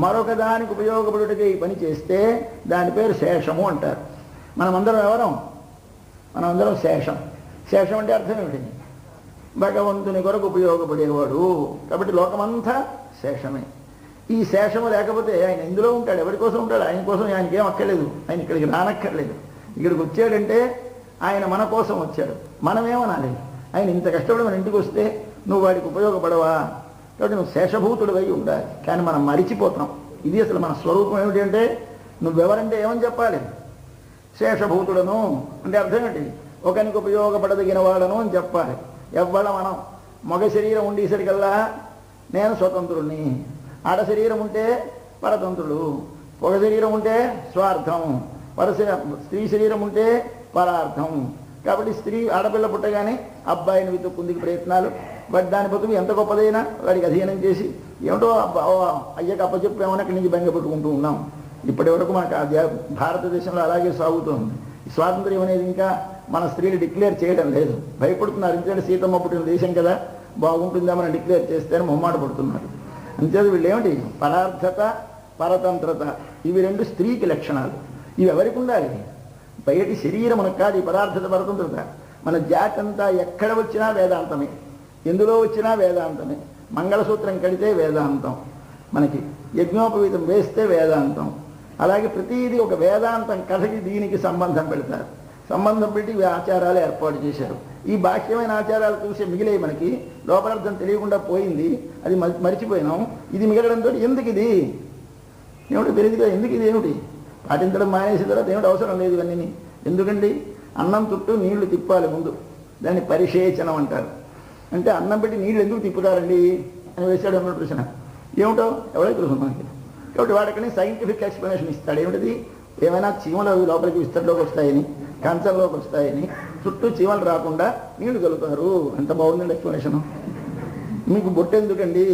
మరొక దానికి ఉపయోగపడుటకే ఈ పని చేస్తే దాని పేరు శేషము అంటారు. మనమందరం ఎవరం? మనమందరం శేషం. శేషం అంటే అర్థం ఏమిటి? భగవంతుని కొరకు ఉపయోగపడేవాడు. కాబట్టి లోకమంతా శేషమే. ఈ శేషము లేకపోతే ఆయన ఎందులో ఉంటాడు? ఎవరి కోసం ఉంటాడు? ఆయన కోసం ఆయనకి ఏం అక్కర్లేదు. ఆయన ఇక్కడికి రానక్కర్లేదు. ఇక్కడికి వచ్చాడంటే ఆయన మన కోసం వచ్చాడు. మనమేమనాలి? ఆయన ఇంత కష్టపడి మన ఇంటికి వస్తే నువ్వు వాడికి ఉపయోగపడవా? కాబట్టి నువ్వు శేషభూతుడు అయి ఉండాలి. కానీ మనం మరిచిపోతాం. ఇది అసలు మన స్వరూపం ఏమిటి అంటే, నువ్వెవరంటే ఏమని చెప్పాలి? శేషభూతుడను అంటే అర్థం ఏంటి? ఒకనికి ఉపయోగపడదగిన వాడను అని చెప్పాలి. ఎవ్వడ మనం మగ శరీరం ఉండేసరికల్లా నేను స్వతంత్రుడిని, ఆడ శరీరం ఉంటే పరతంత్రుడు, పొగ శరీరం ఉంటే స్వార్థం, స్త్రీ శరీరం ఉంటే పరార్థం. కాబట్టి స్త్రీ ఆడపిల్ల పుట్టగానే అబ్బాయిని వెతుక్కుందికి ప్రయత్నాలు, వాడి దాని బతుకు ఎంత గొప్పదైనా వాడికి అధీనం చేసి ఏమిటో అయ్యకి అప్పచెప్పేమని అక్కడి నుంచి బెంగ పెట్టుకుంటూ ఉన్నాం. ఇప్పటి వరకు మనకు భారతదేశంలో అలాగే సాగుతుంది. స్వాతంత్ర్యం అనేది ఇంకా మన స్త్రీలు డిక్లేర్ చేయడం లేదు. భయపడుతున్నారు. ఎందుకంటే సీతమ్మ పుట్టిన దేశం కదా, బాగుంటుందా మనం డిక్లేర్ చేస్తేనే మొమ్మాట పడుతున్నారు. అంతేది వీళ్ళు ఏమిటి? పరార్థత, పరతంత్రత, ఇవి రెండు స్త్రీకి లక్షణాలు. ఇవి ఎవరికి ఉండాలి? బయటి శరీరం మనకు కాదు. ఈ పరార్థత, పరతంత్రత మన జాతి అంతా ఎక్కడ వచ్చినా వేదాంతమే, ఎందులో వచ్చినా వేదాంతమే. మంగళసూత్రం కడితే వేదాంతం, మనకి యజ్ఞోపవీతం వేస్తే వేదాంతం. అలాగే ప్రతిదీ ఒక వేదాంతం కథకి దీనికి సంబంధం పెడతారు. సంబంధం పెట్టి ఆచారాలు ఏర్పాటు చేశారు. ఈ బాహ్యమైన ఆచారాలు చూసే మిగిలే మనకి లోపలార్థం తెలియకుండా పోయింది. అది మరిచిపోయినాం. ఇది మిగలడంతో ఎందుకు ఇది ఏమిటి తెలియదు కదా. ఎందుకు ఇది ఏమిటి పాటించడం మానేసిన తర్వాత ఏమిటి అవసరం లేదు ఇవన్నీ. ఎందుకండి? అన్నం చుట్టూ నీళ్లు తిప్పాలి ముందు. దాన్ని పరిశేచనం అంటారు. అంటే అన్నం పెట్టి నీళ్ళు ఎందుకు తిప్పుతారండి అని వేసాడు అన్న ప్రశ్న. ఏమిటో ఎవరైతే తెలుసు మనకి. కాబట్టి వాడికని సైంటిఫిక్ ఎక్స్ప్లెనేషన్ ఇస్తాడు. ఏమిటిది? ఏమైనా చీమలు అవి లోపలికి విస్తరలోకి వస్తాయని, కంచంలోకి వస్తాయని, చుట్టూ చీమలు రాకుండా నీళ్లు కలుగుతారు. ఎంత బాగుందండి ఎక్స్ప్లెనేషను. మీకు బొట్టు ఎందుకండి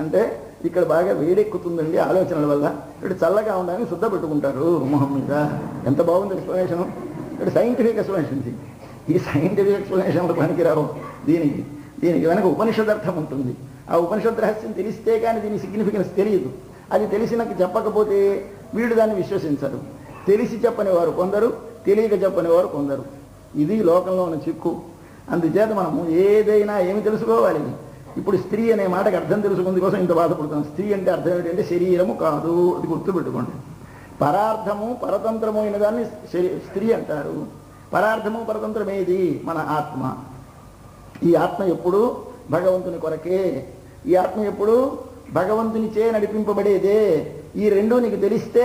అంటే ఇక్కడ బాగా వేడెక్కుతుందండి ఆలోచనల వల్ల, ఇక్కడ చల్లగా ఉండడానికి శుద్ధ పెట్టుకుంటారు మొహం మీద. ఎంత బాగుంది ఎక్స్ప్లెనేషను. ఇక్కడ సైంటిఫిక్ ఎక్స్ప్లెనేషన్. ఈ సైంటిఫిక్ ఎక్స్ప్లెనేషన్లు పనికిరావు. దీనికి వెనక ఉపనిషదర్థం ఉంటుంది. ఆ ఉపనిషద్ రహస్యం తెలిస్తే కానీ దీని సిగ్నిఫికెన్స్ తెలియదు. అది తెలిసినాక చెప్పకపోతే వీళ్ళు దాన్ని విశ్వసించరు. తెలిసి చెప్పని వారు కొందరు, తెలియక చెప్పని వారు కొందరు. ఇది లోకంలో ఉన్న చిక్కు. అందుచేత మనము ఏదైనా ఏమి తెలుసుకోవాలి. ఇప్పుడు స్త్రీ అనే మాటకి అర్థం తెలుసుకుంది కోసం ఇంత బాధపడుతున్నాం. స్త్రీ అంటే అర్థం ఏంటంటే శరీరము కాదు, అది గుర్తుపెట్టుకోండి. పరార్థము పరతంత్రము అయిన దాన్ని స్త్రీ అంటారు. పరార్థము పరతంత్రం ఏది? మన ఆత్మ. ఈ ఆత్మ ఎప్పుడు భగవంతుని కొరకే. ఈ ఆత్మ ఎప్పుడు భగవంతునిచే నడిపింపబడేదే. ఈ రెండు నీకు తెలిస్తే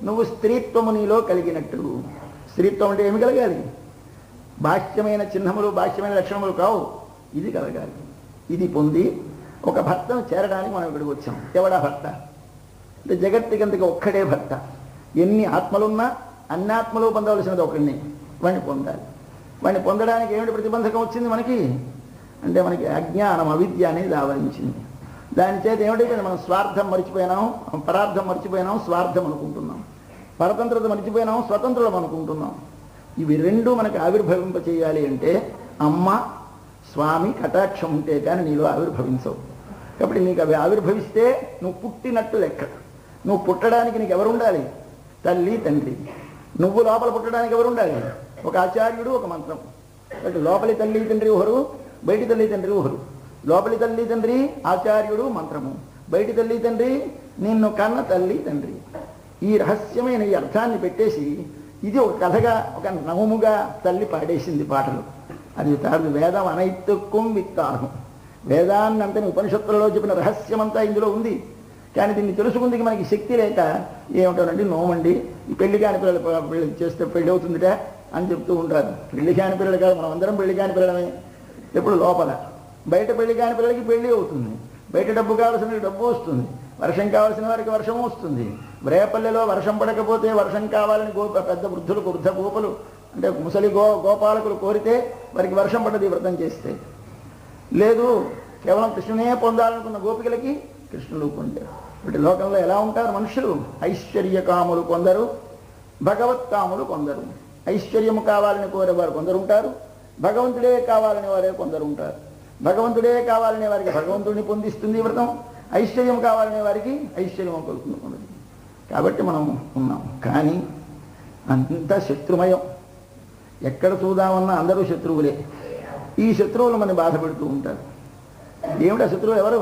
నువ్వు స్త్రీత్వము నీలో కలిగినట్టు. స్త్రీత్వం అంటే ఏమి కలగాలి? బాహ్యమైన చిహ్నములు, బాహ్యమైన లక్షణములు కావు. ఇది కలగాలి. ఇది పొంది ఒక భర్తను చేరడానికి మనం ఇక్కడికి వచ్చాం. ఎవడా భర్త అంటే జగత్తుకంతగా ఒక్కడే భర్త. ఎన్ని ఆత్మలున్నా అన్ని ఆత్మలు పొందవలసినది ఒకరిని. వాడిని పొందాలి. వాడిని పొందడానికి ఏమిటి ప్రతిబంధకం వచ్చింది మనకి అంటే మనకి అజ్ఞానం, అవిద్య అనేది ఆవరించింది. దాని చేత ఏమిటైతే మనం స్వార్థం మర్చిపోయినాం, పరార్థం మర్చిపోయినాం, స్వార్థం అనుకుంటున్నాం. పరతంత్రత మర్చిపోయినాం, స్వతంత్రం అనుకుంటున్నాం. ఇవి రెండు మనకి ఆవిర్భవింప చేయాలి అంటే అమ్మ, స్వామి కటాక్షం ఉంటే కానీ నీలో ఆవిర్భవించవు. కాబట్టి నీకు అవి ఆవిర్భవిస్తే నువ్వు పుట్టినట్టు లెక్క. నువ్వు పుట్టడానికి నీకు ఎవరు ఉండాలి? తల్లి, తండ్రి. నువ్వు లోపల పుట్టడానికి ఎవరు ఉండాలి? ఒక ఆచార్యుడు, ఒక మంత్రం. కాబట్టి లోపలి తల్లి తండ్రి ఒకరు, బయటి తల్లి తండ్రి ఒకరు. లోపలి తల్లి తండ్రి ఆచార్యుడు, మంత్రము. బయటి తల్లి తండ్రి నిన్ను కన్న తల్లి తండ్రి. ఈ రహస్యమైన ఈ అర్థాన్ని పెట్టేసి ఇది ఒక కథగా, ఒక నవముగా తల్లి పాడేసింది పాటలు. అది తాను వేదం అనైతుక్కుం విత్తాహం. వేదాన్ని అంతని ఉపనిషత్తులలో చెప్పిన రహస్యమంతా ఇందులో ఉంది. కానీ దీన్ని తెలుసుకుందికి మనకి శక్తి లేక ఏమిటోనండి నోమండి, ఈ పెళ్లి కాని పిల్లలు చేస్తే పెళ్లి అవుతుందిట అని చెప్తూ ఉంటారు. పెళ్లి కాని పిల్లలు కాదు, మనం అందరం పెళ్లి కాని పిల్లలమే. ఎప్పుడు లోపల. బయట పెళ్లి కాని పిల్లలకి పెళ్లి అవుతుంది. బయట డబ్బు కావాల్సిన డబ్బు వస్తుంది, వర్షం కావాల్సిన వారికి వర్షం వస్తుంది. రేపల్లెలో వర్షం పడకపోతే వర్షం కావాలని పెద్ద వృద్ధులు, వృద్ధ గోపలు అంటే ముసలి గోపాలకులు కోరితే వారికి వర్షం పడ్డది వ్రతం చేస్తే. లేదు, కేవలం కృష్ణునే పొందాలనుకున్న గోపికలకి కృష్ణుడు పొందారు. ఇప్పుడు లోకంలో ఎలా ఉంటారు మనుషులు? ఐశ్వర్యకాములు కొందరు, భగవత్కాములు కొందరు. ఐశ్వర్యము కావాలని కోరేవారు కొందరు ఉంటారు, భగవంతుడే కావాలని వారే కొందరు ఉంటారు. భగవంతుడే కావాలనే వారికి భగవంతుడిని పొందిస్తుంది వ్రతం. ఐశ్వర్యం కావాలనే వారికి ఐశ్వర్యం కలుగుతుంది. కాబట్టి మనం ఉన్నాం. కానీ అంతా శత్రుమయం. ఎక్కడ చూద్దామన్నా అందరూ శత్రువులే. ఈ శత్రువులు మనని బాధ పెడుతూ ఉంటారు. ఏమిటా శత్రువు ఎవరు?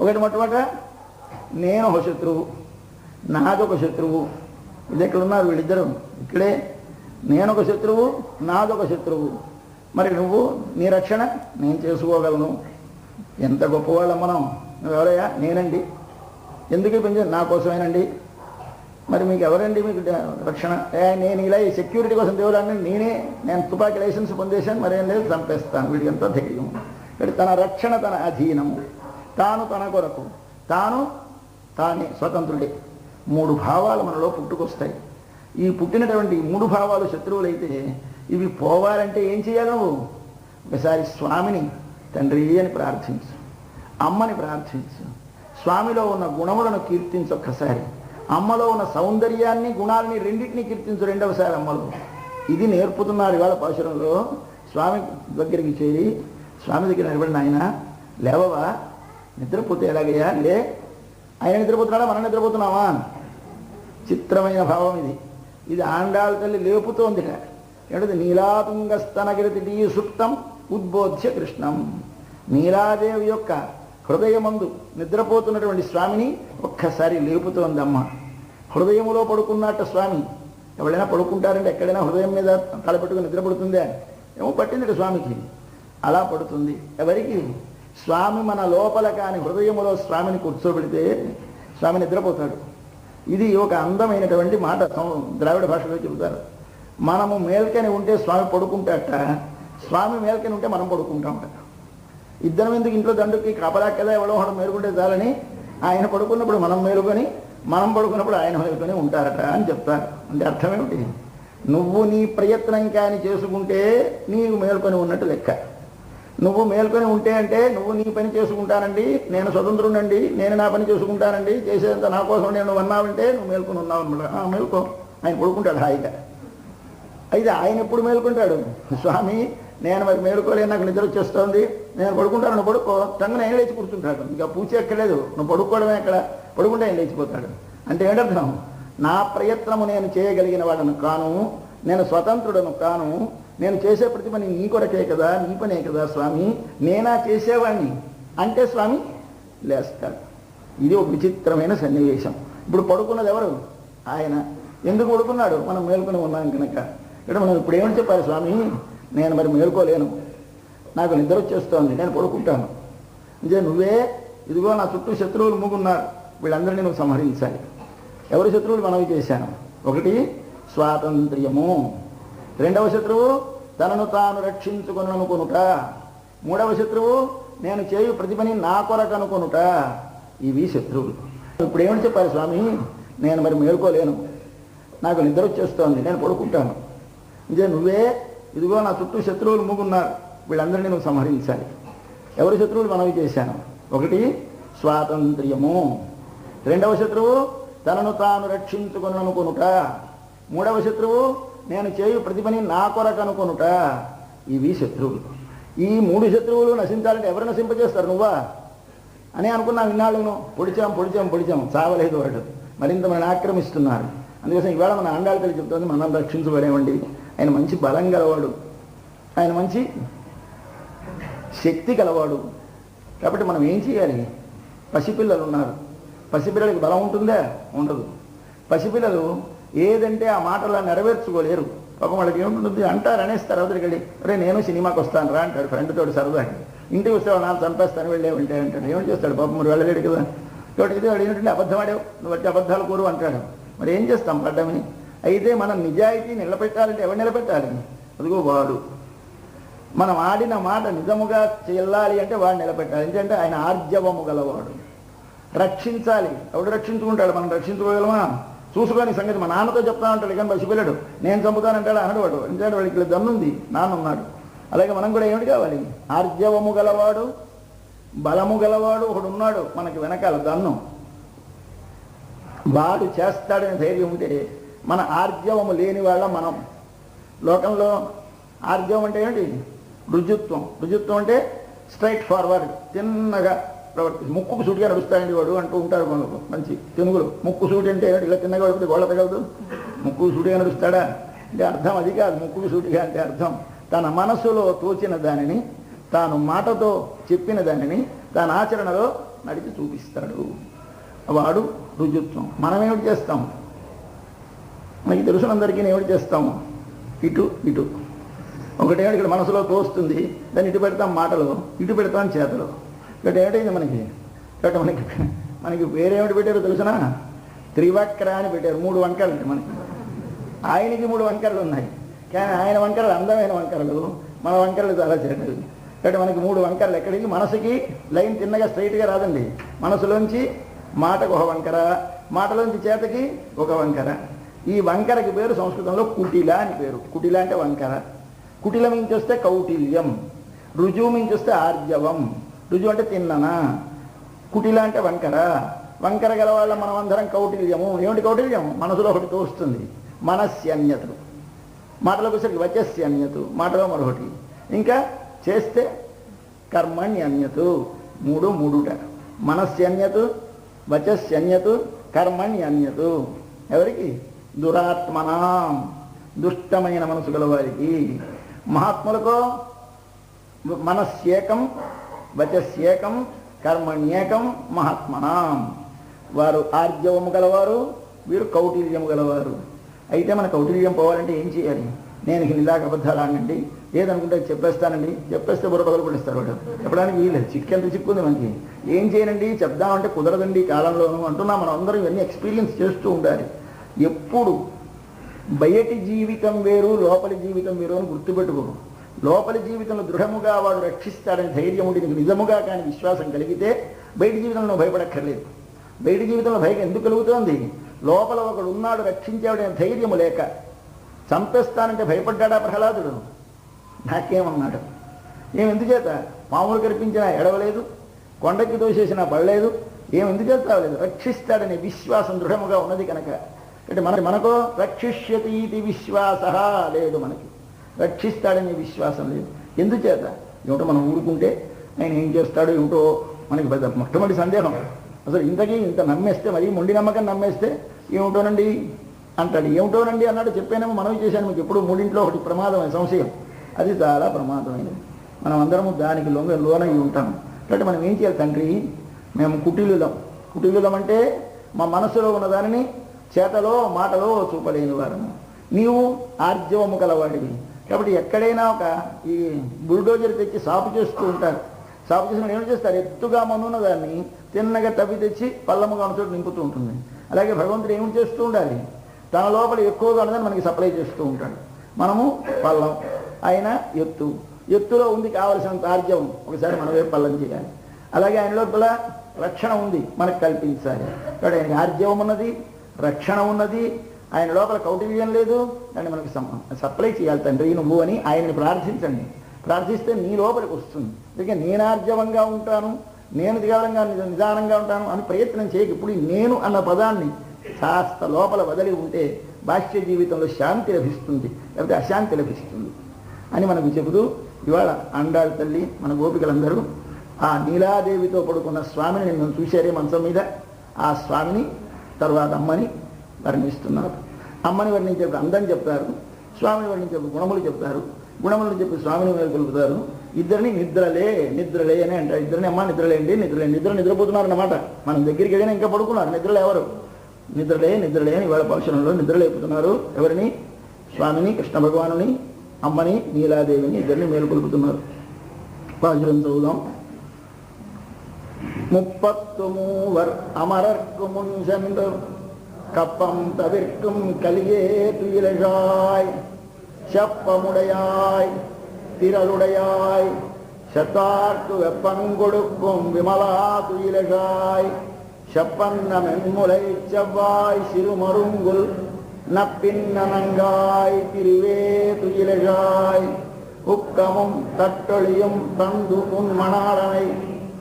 ఒకటి మొట్టమొదట నేను ఒక శత్రువు, నాదొక శత్రువు. ఇది ఎక్కడ ఉన్నారు వీళ్ళిద్దరు? ఇక్కడే. నేనొక శత్రువు, నాదొక శత్రువు. మరి నువ్వు నీ రక్షణ నేను చేసుకోగలను. ఎంత గొప్పవాళ్ళం మనం. నువ్వెవరయ్యా? నేనండి. ఎందుకు పెంచాను? నా కోసమేనండి. మరి మీకు ఎవరండి మీకు రక్షణ? నేను ఇలా ఈ సెక్యూరిటీ కోసం దేవుడాన్ని నేను తుపాకీ లైసెన్స్ పొందేశాను, మరేం లేదు, చంపేస్తాను. వీడికి ఎంతో ధైర్యం. ఇక్కడ తన రక్షణ తన అధీనము, తాను తన కొరకు, తానే స్వతంత్రుడే. 3 భావాలు మనలో పుట్టుకొస్తాయి. ఈ పుట్టినటువంటి 3 భావాలు శత్రువులైతే ఇవి పోవాలంటే ఏం చేయాలి? నువ్వు ఒకసారి స్వామిని తండ్రి అని ప్రార్థించు, అమ్మని ప్రార్థించు, స్వామిలో ఉన్న గుణములను కీర్తించు ఒక్కసారి, అమ్మలో ఉన్న సౌందర్యాన్ని గుణాలని రెండింటినీ కీర్తించు రెండవసారి అమ్మలో. ఇది నేర్పుతున్నారు ఇవాళ పాశురంలో. స్వామి దగ్గరికి చేరి స్వామి దగ్గర నిలబడిన ఆయన, లేవవా, నిద్రపోతే ఎలాగయ్యా? లే. ఆయన నిద్రపోతున్నాడా, మనం నిద్రపోతున్నావా? చిత్రమైన భావం ఇది. ఇది ఆండాళ్ళ తల్లి లేపుతోందిట. ఏంటది? నీలాతుంగస్తనగిరితి సుప్తం ఉద్బోధ్య కృష్ణం. నీలాదేవి యొక్క హృదయమందు నిద్రపోతున్నటువంటి స్వామిని ఒక్కసారి లేపుతోందమ్మ. హృదయములో పడుకున్నట్ట స్వామి. ఎవరైనా పడుకుంటారంటే ఎక్కడైనా హృదయం మీద తలపెట్టుకుని నిద్ర పడుతుందా? ఏమో పట్టింది స్వామికి. అలా పడుతుంది. ఎవరికి? స్వామి మన లోపల కాని హృదయములో స్వామిని కూర్చోబెడితే స్వామి నిద్రపోతాడు. ఇది ఒక అందమైనటువంటి మాట ద్రావిడ భాషలో చెబుతారు. మనము మేల్కని ఉంటే స్వామి పడుకుంటాట, స్వామి మేల్కని ఉంటే మనం పడుకుంటామట. ఇద్దరం ఎందుకు ఇంట్లో దండుకి కాపలా కదా, ఎవడో ఒకడు మేలుకుంటే చాలని ఆయన పడుకున్నప్పుడు మనం మేలుకొని, మనం పడుకున్నప్పుడు ఆయన మేలుకొని ఉంటారట అని చెప్తారు. అంటే అర్థమేమిటి? నువ్వు నీ ప్రయత్నం కానీ చేసుకుంటే నీవు మేల్కొని ఉన్నట్టు లెక్క. నువ్వు మేల్కొని ఉంటే అంటే నువ్వు నీ పని చేసుకుంటానండి, నేను స్వతంత్రుడండి, నేను నా పని చేసుకుంటానండి, చేసేంత నా కోసం నేను అన్నావంటే నువ్వు మేల్కొని ఉన్నావు అనమాట. మేల్కో. ఆయన పడుకుంటాడు హాయిగా. అయితే ఆయన ఎప్పుడు మేలుకుంటాడు? స్వామి నేను మరి మేలుకోలే, నాకు నిద్ర వచ్చేస్తోంది, నేను పడుకుంటాను, నువ్వు పడుకో. టంగున ఆయన లేచి కూర్చుంటాడు. ఇంకా పూచి ఎక్కలేదు, నువ్వు పడుకోవడమే ఎక్కడ, పడుకుంటే ఆయన లేచిపోతాడు. అంటే ఏంటర్థం? నా ప్రయత్నము నేను చేయగలిగిన వాడను కాను, నేను స్వతంత్రుడను కాను, నేను చేసే ప్రతి పని నీ కొరకే కదా, నీ పనే కదా స్వామి, నేనా చేసేవాడిని అంటే స్వామి లేస్తాడు. ఇది ఒక విచిత్రమైన సన్నివేశం. ఇప్పుడు పడుకున్నది ఎవరు? ఆయన. ఎందుకు పడుకున్నాడు? మనం మేల్కొని ఉన్నాం కనుక. ఇక్కడ మనం ఇప్పుడు ఏమని చెప్పాలి? స్వామి నేను మరి మేలుకోలేను, నాకు నిద్ర వచ్చేస్తోంది, నేను పడుకుంటాను. ఇదే నువ్వే ఇదిగో నా చుట్టూ శత్రువులు మూగున్నారు, వీళ్ళందరినీ నువ్వు సంహరించాలి. ఎవరి శత్రువులు మనవి చేశాను? ఒకటి స్వాతంత్ర్యము, రెండవ శత్రువు తనను తాను రక్షించుకొని అనుకొనుట, మూడవ శత్రువు నేను చేయు ప్రతి పని నా కొరకు అనుకొనుట. ఇవి శత్రువులు. ఇప్పుడు ఏమని చెప్పాలి? స్వామి నేను మరి మేలుకోలేను, నాకు నిద్ర వచ్చేస్తోంది, నేను పడుకుంటాను. ఇదే నువ్వే ఇదిగో నా చుట్టూ శత్రువులు మూగున్నారు, వీళ్ళందరినీ నువ్వు సంహరించాలి. ఎవరి శత్రువులు మనవి చేశాను? ఒకటి స్వాతంత్ర్యము, రెండవ శత్రువు తనను తాను రక్షించుకొని అనుకొనుట, మూడవ శత్రువు నేను చేయు ప్రతి పని నా కొరకు అనుకొనుట. ఇవి శత్రువులు. ఈ 3 శత్రువులు నశించాలంటే ఎవరు నశింపజేస్తారు? నువ్వా అని అనుకున్నా. ఇన్నాళ్ళను పొడిచాం చావలేదు వాడు, మరింత మనని ఆక్రమిస్తున్నారు. అందుకోసం ఇవాళ మన ఆండాళ్ళ తల్లి చెప్తుంది, మనం రక్షించబడేవండి. ఆయన మంచి బలం గలవాడు, ఆయన మంచి శక్తి గలవాడు. కాబట్టి మనం ఏం చేయాలి? పసిపిల్లలు ఉన్నారు, పసిపిల్లలకి బలం ఉంటుందా? ఉండదు. పసిపిల్లలు ఏదంటే ఆ మాటలా నెరవేర్చుకోలేరు. పాపం వాళ్ళకి ఏముంటుంది అంటారు, అనేస్తారు అవతలికి వెళ్ళి, రే నేను సినిమాకి వస్తాను రా అంటాడు ఫ్రెండ్ తోటి సరదాకి. ఇంటికి వస్తే వాళ్ళు నాలుగు చంపేస్తాను వెళ్ళేవంటే అంటాడు. ఏమని చేస్తాడు పాపం? మరి వెళ్ళలేడు కదా. కాబట్టి ఇది వాడు ఏంటంటే అబద్ధం ఆడావు, నువ్వు వచ్చి అబద్ధాలు కోరు అంటాడు. మరి ఏం చేస్తాం పడ్డమని? అయితే మనం నిజాయితీ నిలబెట్టాలంటే ఎవరు నిలబెట్టాలి? అదిగో వాడు. మనం ఆడిన మాట నిజముగా చెల్లాలి అంటే వాడు నిలబెట్టాలి. ఎందుకంటే ఆయన ఆర్జవము గలవాడు. రక్షించాలి. ఎవడు రక్షించుకుంటాడు? మనం రక్షించుకోగలమా? చూసుకొని సంగతి మా నాన్నతో చెప్తా ఉంటాడు. కానీ పసిపిల్లడు నేను చంపుతానంటాడు అనడు వాడు. ఎందుకంటే వాడికి ఇక్కడ దన్నుంది, నాన్న ఉన్నాడు. అలాగే మనం కూడా ఏమిటి కావాలి? ఆర్జవము గలవాడు, బలము గలవాడు ఒకడు ఉన్నాడు మనకి వెనకాల దన్ను. వాడు చేస్తాడని ధైర్యం ఉంటే మన ఆర్జవము లేని వాళ్ళ మనం. లోకంలో ఆర్జవం అంటే ఏంటి? రుజుత్వం. రుజుత్వం అంటే స్ట్రైట్ ఫార్వర్డ్, తిన్నగా ప్రవర్తి ముక్కుకు సూటిగా నడుస్తాయండి వాడు అంటూ ఉంటారు మనకు మంచి తెలుగులో. ముక్కు సూటి అంటే ఇలా తిన్నగా పడితే గోళ్ళ తగలదు, ముక్కుకు సూటిగా నడుస్తాడా అంటే అర్థం అది కాదు. ముక్కుకు సూటిగా అంటే అర్థం తన మనసులో తోచిన దానిని, తాను మాటతో చెప్పిన దానిని తాను ఆచరణలో నడిచి చూపిస్తాడు. వాడు రుజుత్వం. మనమేమిటి చేస్తాం? మనకి తెలుసునందరికీ ఏమిటి చేస్తాము? ఇటు ఇటు ఒకటేమిటి ఇక్కడ మనసులో తోస్తుంది, దాన్ని ఇటు పెడతాం మాటలో, ఇటు పెడతాం చేతలో. ఇక్కడ ఏమిటైంది మనకి? ఇక్కడ మనకి వేరేమిటి పెట్టారో తెలుసునా? త్రివక్ర అని పెట్టారు. 3 వంకరలు మనకి. ఆయనకి 3 వంకరలు ఉన్నాయి, కానీ ఆయన వంకరలు అందమైన వంకరలు, మన వంకరలు చాలా చెడ్డవి. ఇక్కడ మనకి 3 వంకరలు. ఎక్కడికి? మనసుకి లైన్ తిన్నగా స్ట్రైట్గా రాదండి. మనసులోంచి మాటకు ఒక వంకర, మాటలోంచి చేతకి ఒక వంకర. ఈ వంకరకి పేరు సంస్కృతంలో కుటిల అని పేరు. కుటిల అంటే వంకర. కుటిలం నుంచి వస్తే కౌటిల్యం, రుజువు నుంచి వస్తే ఆర్జవం. రుజువు అంటే తిన్నన, కుటిల అంటే వంకర. వంకర గల వాళ్ళ మనం అందరం కౌటిల్యము. ఏమిటి కౌటిల్యం? మనసులో ఒకటి తోస్తుంది, మనస్యన్యతు. మాటలోకి వచ్చేసరికి వచస్యన్యతు, మాటలో మరొకటి. ఇంకా చేస్తే కర్మణ్యన్యతు. 3 మూడుట. మనస్యన్యతు, వచస్యన్యతు, కర్మణ్యన్యతు. ఎవరికి? దురాత్మనాం, దుష్టమైన మనసు గల వారికి. మహాత్ములకో మనస్యేకం, వచస్యేకం, కర్మణ్యేకం. మహాత్మనాం వారు ఆర్జవము గలవారు, వీరు కౌటిల్యము గలవారు. అయితే మన కౌటిల్యం పోవాలంటే ఏం చేయాలి? నేను నిదాక అబద్ధాలు ఆడండి, ఏదనుకుంటే చెప్పేస్తానండి, చెప్పేస్తే బుర్ర పగలు పడిస్తారు వాడు. చెప్పడానికి వీలేదు. చిక్కెంత చిక్కుంది మనకి. ఏం చేయనండి, చెప్దామంటే కుదరదండి కాలంలోనూ అంటున్నా. మనం అందరం ఇవన్నీ ఎక్స్పీరియన్స్ చేస్తూ ఉండాలి. ఎప్పుడు బయటి జీవితం వేరు, లోపలి జీవితం వేరు అని గుర్తుపెట్టుకో. లోపలి జీవితంలో దృఢముగా వాడు రక్షిస్తాడని ధైర్యముడి నీకు నిజముగా కానీ విశ్వాసం కలిగితే బయటి జీవితంలో భయపడక్కర్లేదు. బయటి జీవితంలో భయం ఎందుకు కలుగుతోంది? లోపల ఒకడు ఉన్నాడు రక్షించేవాడనే ధైర్యము లేక. చంపేస్తానంటే భయపడ్డాడా ప్రహ్లాదుడు? నాకేమన్నాడు? ఎందుచేత? పాములు కనిపించినా ఎడవలేదు, కొండకి తోసేసినా పడలేదు. ఎందుచేత రాలేదు? రక్షిస్తాడనే విశ్వాసం దృఢముగా ఉన్నది కనుక. అంటే మనకు రక్షిష్యతి ఇది విశ్వాస లేదు. మనకి రక్షిస్తాడనే విశ్వాసం లేదు. ఎందుచేత? ఏమిటో మనం ఊరుకుంటే ఆయన ఏం చేస్తాడో ఏమిటో మనకి మొట్టమొదటి సందేహం. అసలు ఇంతకీ ఇంత నమ్మేస్తే, మరి మొండి నమ్మకం నమ్మేస్తే ఏమిటోనండి అంటాడు. ఏమిటోనండి అన్నాడు. చెప్పానేమో మనవి చేశాను మీకు. ఎప్పుడు 3 ఒకటి ప్రమాదమైన సంశయం. అది చాలా ప్రమాదమైనది. మనం అందరము దానికి లోనై ఉంటాం. కాబట్టి మనం ఏం చేయాలి? తండ్రి, మేము కుటిలులం. కుటిలులం అంటే మా మనసులో ఉన్న దానిని చేతలో మాటలో చూపలేని వారము. నీవు ఆర్జవము గలవాడివి. కాబట్టి ఎక్కడైనా ఒక ఈ బుల్డోజర్ తెచ్చి సాపు చేస్తూ ఉంటారు. సాపు చేసిన ఏం చేస్తారు? ఎత్తుగా మనున్న దాన్ని తిన్నగా తవ్వి తెచ్చి పల్లముగా ఉన్న చోటు నింపుతూ ఉంటుంది. అలాగే భగవంతుడు ఏమిటి చేస్తూ ఉండాలి? తన లోపల ఎక్కువగా ఉన్నదని మనకి సప్లై చేస్తూ ఉంటాడు. మనము పల్లం, ఆయన ఎత్తు. ఎత్తులో ఉంది కావలసినంత ఆర్జవం, ఒకసారి మనమే పల్లం చేయాలి. అలాగే ఆయన లోపల రక్షణ ఉంది, మనకు కల్పించాలి. కాబట్టి ఆయనకి ఆర్జవం ఉన్నది, రక్షణ ఉన్నది, ఆయన లోపల కౌటిల్యం లేదు. దాన్ని మనకి సప్లై చేయాలి. తండ్రి నువ్వు అని ఆయనని ప్రార్థించండి. ప్రార్థిస్తే నీ లోపలికి వస్తుంది. అందుకే నేను ఆర్జవంగా ఉంటాను, నేను దిగాలంగా నిదానంగా ఉంటాను అని ప్రయత్నం చేయక. ఇప్పుడు నేను అన్న పదాన్ని కాస్త లోపల వదిలి ఉంటే బాహ్య జీవితంలో శాంతి లభిస్తుంది, లేకపోతే అశాంతి లభిస్తుంది అని మనకు చెబుతూ ఇవాళ అండాళ్ళ తల్లి మన గోపికలందరూ ఆ నీలాదేవితో పడుకున్న స్వామిని నిన్ను చూశారే మంచం మీద. ఆ స్వామిని తర్వాత అమ్మని వర్ణిస్తున్నారు. అమ్మని వర్ణించేప్పుడు అందం చెప్తారు, స్వామిని వర్ణించేప్పుడు గుణములు చెప్తారు, గుణములను చెప్పి స్వామిని మేలుకొలుపుతారు. ఇద్దరిని నిద్రలే నిద్రలే అని అంటారు. ఇద్దరిని అమ్మ నిద్రలేండి నిద్రలేండి. నిద్ర నిద్రపోతున్నారు అన్నమాట. మనం దగ్గరికి వెళ్ళినా ఇంకా పడుకున్నారు. నిద్రలు ఎవరు? నిద్రలే నిద్రలే అని ఇవాళ పక్షులంలో నిద్రలేపుతున్నారు. ఎవరిని? స్వామిని, కృష్ణ భగవానుని, అమ్మని, నీలాదేవిని ఇద్దరిని మేలుకొలుపుతున్నారు. పాజురం చదువుదాం. 33 அமரர்க்கு முன் சென்று கப்பம் தவிர்க்கும் கலியே துயிலழாய் செப்பமுடையாய் திரளுடையாய் சத்தார்க்கு வெப்பங்கொடுக்கும் விமலா துயிலழாய் செப்பன்ன மென்முலை செவ்வாய் சிறுமருங்குல் நப்பின்னங்காய் திருவே துயிலழாய் உக்கமும் தட்டொழியும் தந்து உன் மணாளனை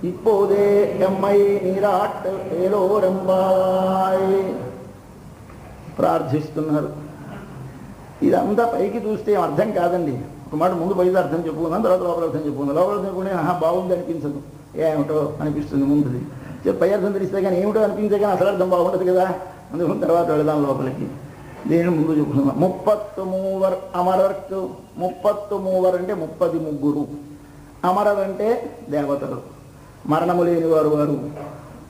இப்போదే எம்மை நீராட்டு ఏలోరెంబాయ్ ప్రార్థిస్తున్నారు. ఇదంతా పైకి చూస్తే అర్థం కాదండి. ఒక మాట ముందు పైకి అర్థం చెప్పుకుందాం, తర్వాత లోపల అర్థం చెప్పుకుందాం. లోపల చెప్పుకునే బాగుంది అనిపించదు. ఏమిటో అనిపిస్తుంది ముందుది. పై అర్థం తెలిస్తే కానీ ఏమిటో అనిపించే కానీ అసలు అర్థం బాగుండదు కదా. అందుకని తర్వాత వెళదాం లోపలికి. దీనిని ముందు చూపుతున్నాం. 33 అమరర్కు. 33 అంటే 33. అమరర్ అంటే దేవతలు, మరణము లేని వారు. వారు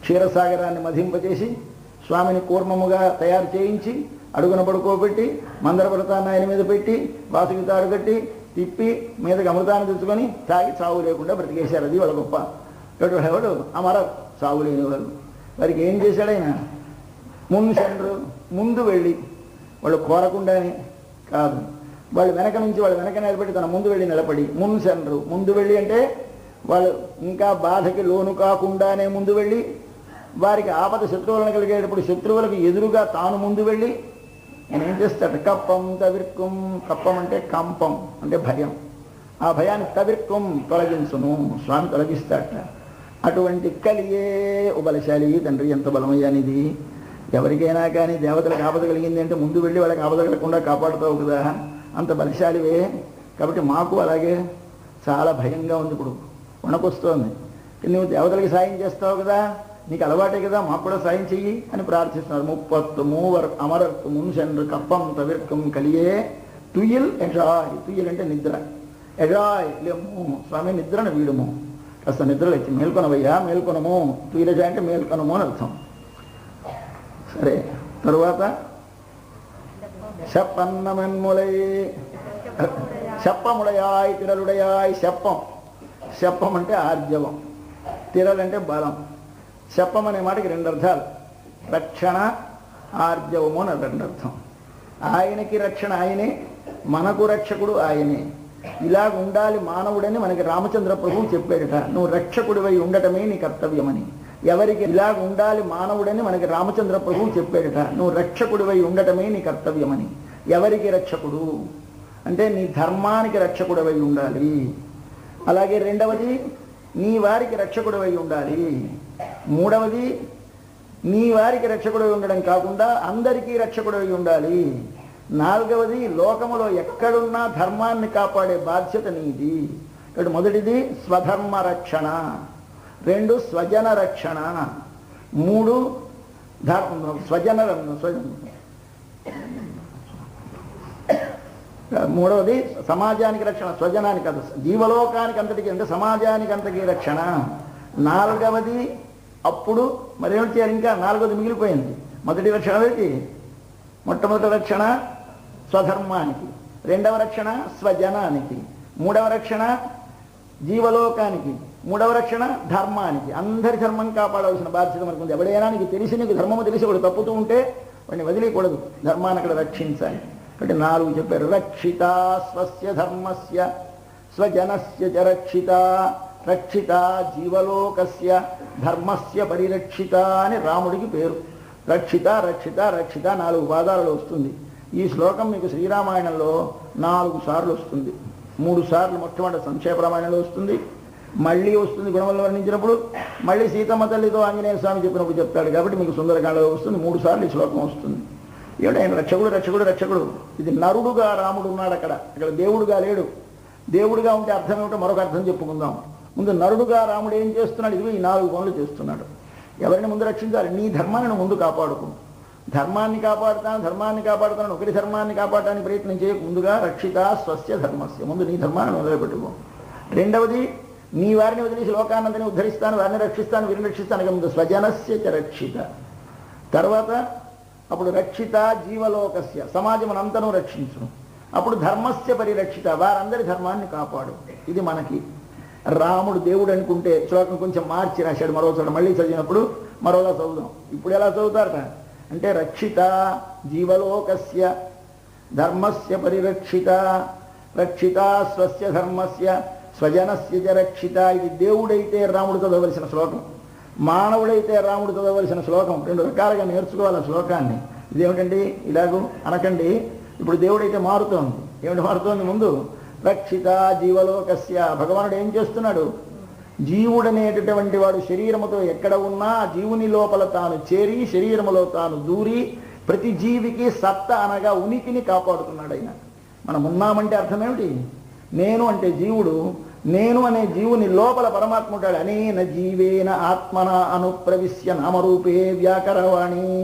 క్షీరసాగరాన్ని మధింపచేసి స్వామిని కూర్మముగా తయారు చేయించి అడుగున పడుకోబెట్టి మందర వ్రతాన్ని ఆయన మీద పెట్టి వాసుకి తాడు కట్టి తిప్పి మీదకి అమృతాన్ని తెచ్చుకొని తాగి చావు లేకుండా బ్రతికేశారు. అది వాళ్ళ గొప్ప. ఎవడు అమరర్, చావు లేని వాళ్ళు. వారికి ఏం చేశాడు ఆయన? మున్సెండ్రు, ముందు వెళ్ళి, వాళ్ళు కోరకుండానే కాదు, వాళ్ళు వెనక నుంచి వాళ్ళు వెనక నిలబెట్టి తన ముందు వెళ్ళి నిలబడి. మున్సెండ్రు, ముందు వెళ్ళి అంటే వాళ్ళు ఇంకా బాధకి లోను కాకుండానే ముందు వెళ్ళి, వారికి ఆపద శత్రువులను కలిగేటప్పుడు శత్రువులకు ఎదురుగా తాను ముందు వెళ్ళి ఆయన ఏం చేస్తాడు? కప్పం తవిర్కుం. కప్పం అంటే కంపం, అంటే భయం. ఆ భయాన్ని తవిర్కుం, తొలగించును, స్వామి తొలగిస్తాడట. అటువంటి కలియే ఓ బలశాలి తండ్రి. ఎంత బలమయ్యానిది! ఎవరికైనా కానీ దేవతలకు ఆపద కలిగింది అంటే ముందు వెళ్ళి వాళ్ళకి ఆపద కలగకుండా కాపాడుతావు కదా, అంత బలశాలివే. కాబట్టి మాకు అలాగే చాలా భయంగా ఉంది. ఇప్పుడు వణకొస్తోంది. నువ్వు దేవతలకి సాయం చేస్తావు కదా, నీకు అలవాటే కదా, మాకు కూడా సాయం చెయ్యి అని ప్రార్థిస్తున్నారు. 33 అమరర్కు మున్సెండ్రు కప్పం తవిర్కం కలియే తుయిల్ ఎజాయ్. తుయిల్ అంటే నిద్ర. ఎజాయ్ లేము స్వామి, నిద్రను వీడుము, కాస్త నిద్రలు ఎత్తి మేల్కొనవయ్యా, మేల్కొనము. తుయిలజాయ్ అంటే మేల్కొనము అని అర్థం. సరే, తరువాత శప్పన్నమన్ములై శప్పముడయాయ్ తిరలుడయాయ్. శప్పం, శప్పం అంటే ఆర్జవం, తిరలంటే బలం. శప్పం అనే మాటకి 2 అర్థాలు. రక్షణ, ఆర్జవము అని 2 అర్థం. ఆయనకి రక్షణ ఆయనే, మనకు రక్షకుడు ఆయనే. ఇలాగ ఉండాలి మానవుడని మనకి రామచంద్ర ప్రభువు చెప్పాడట. నువ్వు రక్షకుడివై ఉండటమే నీ కర్తవ్యమని. ఎవరికి ఇలాగ ఉండాలి మానవుడని మనకి రామచంద్ర ప్రభువు చెప్పాడట. నువ్వు రక్షకుడివై ఉండటమే నీ కర్తవ్యమని. ఎవరికి రక్షకుడు అంటే నీ ధర్మానికి రక్షకుడివై ఉండాలి. అలాగే 2వది నీ వారికి రక్షకుడివై ఉండాలి. 3వది నీ వారికి రక్షకుడివై ఉండడం కాకుండా అందరికీ రక్షకుడివై ఉండాలి. 4వది లోకములో ఎక్కడున్నా ధర్మాన్ని కాపాడే బాధ్యత నీది. ఇక్కడ మొదటిది స్వధర్మ రక్షణ, 2 స్వజన రక్షణ, 3 మూడవది సమాజానికి రక్షణ, స్వజనానికి కాదు, జీవలోకానికి అంతటికి అంటే సమాజానికి అంతకి రక్షణ. 4వది అప్పుడు మరేమిటి చేయాలి? ఇంకా 4వది మిగిలిపోయింది. మొదటి రక్షణ మొట్టమొదటి రక్షణ స్వధర్మానికి, 2వ రక్షణ స్వజనానికి, 3వ రక్షణ జీవలోకానికి, 3వ రక్షణ ధర్మానికి. అందరి ధర్మం కాపాడవలసిన బాధ్యత మనకు ఉంది. ఎవడైనా నీకు తెలిసి, నీకు ధర్మము తెలిసి వాడు తప్పుతూ ఉంటే వాడిని వదిలేయకూడదు, ధర్మాన్ని అక్కడ రక్షించాలి. కాబట్టి 4 చెప్పారు. రక్షిత స్వస్య ధర్మస్య స్వజనస్య చ రక్షిత, రక్షిత జీవలోకస్య ధర్మస్య పరిరక్షిత అని రాముడికి పేరు. రక్షిత రక్షిత రక్షిత 4 పాదాలలో వస్తుంది. ఈ శ్లోకం మీకు శ్రీరామాయణంలో 4 సార్లు వస్తుంది. 3 సార్లు మొట్టమొదటి సంక్షేప రామాయణంలో వస్తుంది, మళ్ళీ వస్తుంది గుణవల్ల వర్ణించినప్పుడు, మళ్ళీ సీతమ్మ తల్లితో ఆంజనేయ స్వామి చెప్పినప్పుడు చెప్తాడు. కాబట్టి మీకు సుందరకాండలో వస్తుంది. 3 సార్లు ఈ శ్లోకం వస్తుంది. ఏమిటి ఆయన రక్షకుడు రక్షకుడు రక్షకుడు. ఇది నరుడుగా రాముడు ఉన్నాడు అక్కడ దేవుడుగా లేడు. దేవుడుగా ఉంటే అర్థం ఏమిటో మరొక అర్థం చెప్పుకుందాం. ముందు నరుడుగా రాముడు ఏం చేస్తున్నాడు? ఇదిగో ఈ 4 పనులు చేస్తున్నాడు. ఎవరిని ముందు రక్షించాలి? నీ ధర్మాన్ని ముందు కాపాడుకో. ధర్మాన్ని కాపాడుతాను ఒకరి ధర్మాన్ని కాపాడటానికి ప్రయత్నం చేయక ముందుగా రక్షిత స్వస్య ధర్మస్య, ముందు నీ ధర్మాన్ని మొదలుపెట్టుకో. 2వది నీ వారిని వదిలేసి లోకానందని ఉద్ధరిస్తాను, వారిని రక్షిస్తాను, వీరిని రక్షిస్తాను. ఇక ముందు స్వజనస్య చ రక్షిత. తర్వాత అప్పుడు రక్షిత జీవలోకస్య, సమాజమునంతను రక్షించును. అప్పుడు ధర్మస్య పరిరక్షిత, వారందరి ధర్మాన్ని కాపాడు. ఇది మనకి రాముడు దేవుడు అనుకుంటే శ్లోకం కొంచెం మార్చి రాశాడు మరో చోట. మళ్ళీ చదివినప్పుడు మరోలా చదువుదాం. ఇప్పుడు ఎలా చదువుతారట అంటే రక్షిత జీవలోకస్య ధర్మస్య పరిరక్షిత, రక్షిత స్వస్య ధర్మస్య స్వజనస్య చ రక్షిత. ఇది దేవుడైతే రాముడు చదవలసిన శ్లోకం, మానవుడైతే రాముడు చదవలసిన శ్లోకం. 2 రకాలుగా నేర్చుకోవాలి శ్లోకాన్ని. ఇదేమిటండి ఇలాగూ అనకండి. ఇప్పుడు దేవుడైతే మారుతోంది. ఏమిటి మారుతోంది? ముందు రక్షిత జీవలోకస్య, భగవానుడు ఏం చేస్తున్నాడు? జీవుడనేటటువంటి వాడు శరీరముతో ఎక్కడ ఉన్నా జీవుని లోపల తాను చేరి శరీరములో తాను దూరి ప్రతి జీవికి సత్త అనగా ఉనికిని కాపాడుతున్నాడు ఆయన. మనం ఉన్నామంటే అర్థం ఏమిటి? నేను అంటే జీవుడు, నేను అనే జీవుని లోపల పరమాత్మ ఉంటాడు. అనేన జీవేన ఆత్మన అనుప్రవిశ్య నామరూపే వ్యాకరవాణి